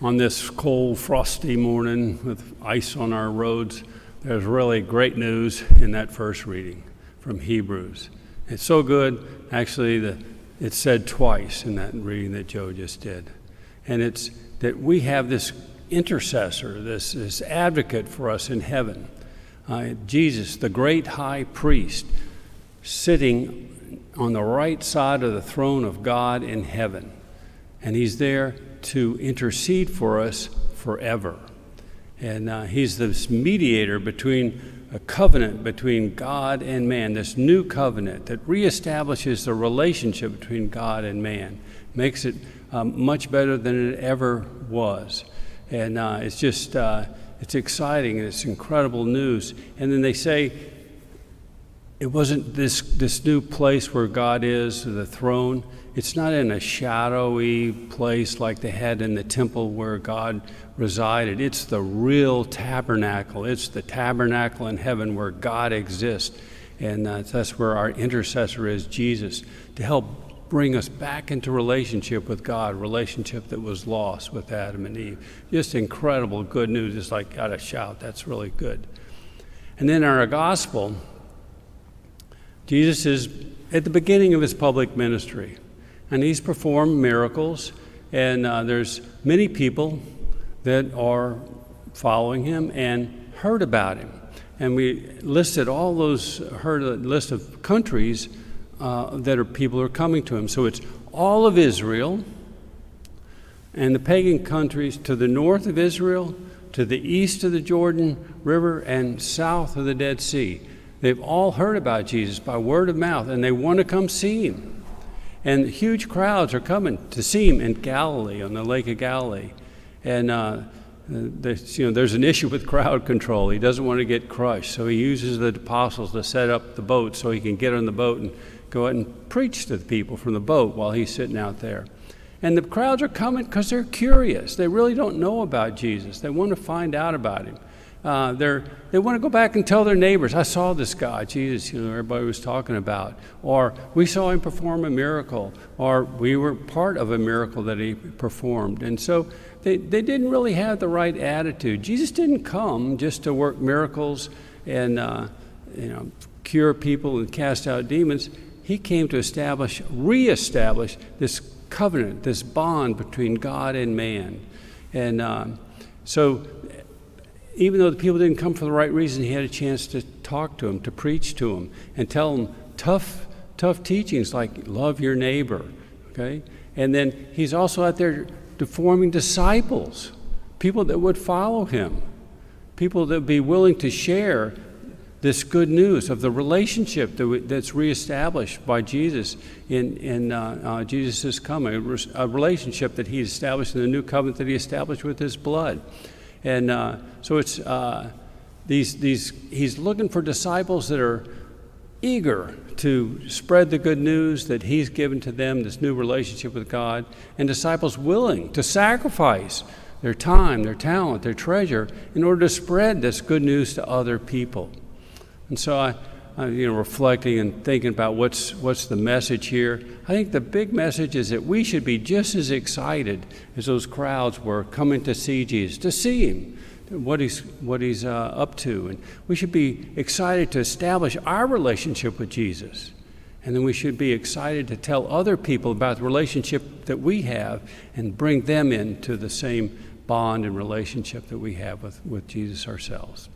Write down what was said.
On this cold, frosty morning with ice on our roads, there's really great news in that first reading from Hebrews. It's so good, actually, it's said twice in that reading that Joe just did. And it's that we have this intercessor, this advocate for us in heaven, Jesus, the great high priest, sitting on the right side of the throne of God in heaven. And he's there to intercede for us forever. And he's this mediator between a covenant between God and man, this new covenant that reestablishes the relationship between God and man, makes it much better than it ever was. And it's just, it's exciting, and it's incredible news. And then they say, it wasn't this new place where God is, the throne. It's not in a shadowy place like they had in the temple where God resided. It's the real tabernacle. It's the tabernacle in heaven where God exists. And that's where our intercessor is, Jesus, to help bring us back into relationship with God, relationship that was lost with Adam and Eve. Just incredible good news. It's like, gotta shout. That's really good. And then in our gospel, Jesus is at the beginning of his public ministry. And he's performed miracles, and there's many people that are following him and heard about him. And we listed all those, heard a list of countries that people are coming to him. So it's all of Israel and the pagan countries to the north of Israel, to the east of the Jordan River, and south of the Dead Sea. They've all heard about Jesus by word of mouth, and they want to come see him. And huge crowds are coming to see him in Galilee, on the Lake of Galilee. And there's an issue with crowd control. He doesn't want to get crushed, so he uses the apostles to set up the boat so he can get on the boat and go out and preach to the people from the boat while he's sitting out there. And the crowds are coming because they're curious. They really don't know about Jesus. They want to find out about him. They want to go back and tell their neighbors, I saw this guy, Jesus, everybody was talking about. Or we saw him perform a miracle. Or we were part of a miracle that he performed. And so they didn't really have the right attitude. Jesus didn't come just to work miracles and cure people and cast out demons. He came to reestablish this covenant, this bond between God and man. And so even though the people didn't come for the right reason, he had a chance to talk to them, to preach to them, and tell them tough teachings like love your neighbor, okay? And then he's also out there forming disciples, people that would follow him, people that would be willing to share this good news of the relationship that's reestablished by Jesus in Jesus' coming, a relationship that he established in the new covenant that he established with his blood. And so it's he's looking for disciples that are eager to spread the good news that he's given to them, this new relationship with God, and disciples willing to sacrifice their time, their talent, their treasure in order to spread this good news to other people. And so I reflecting and thinking about what's the message here. I think the big message is that we should be just as excited as those crowds were coming to see Jesus, to see him, what he's up to. And we should be excited to establish our relationship with Jesus. And then we should be excited to tell other people about the relationship that we have and bring them into the same bond and relationship that we have with Jesus ourselves.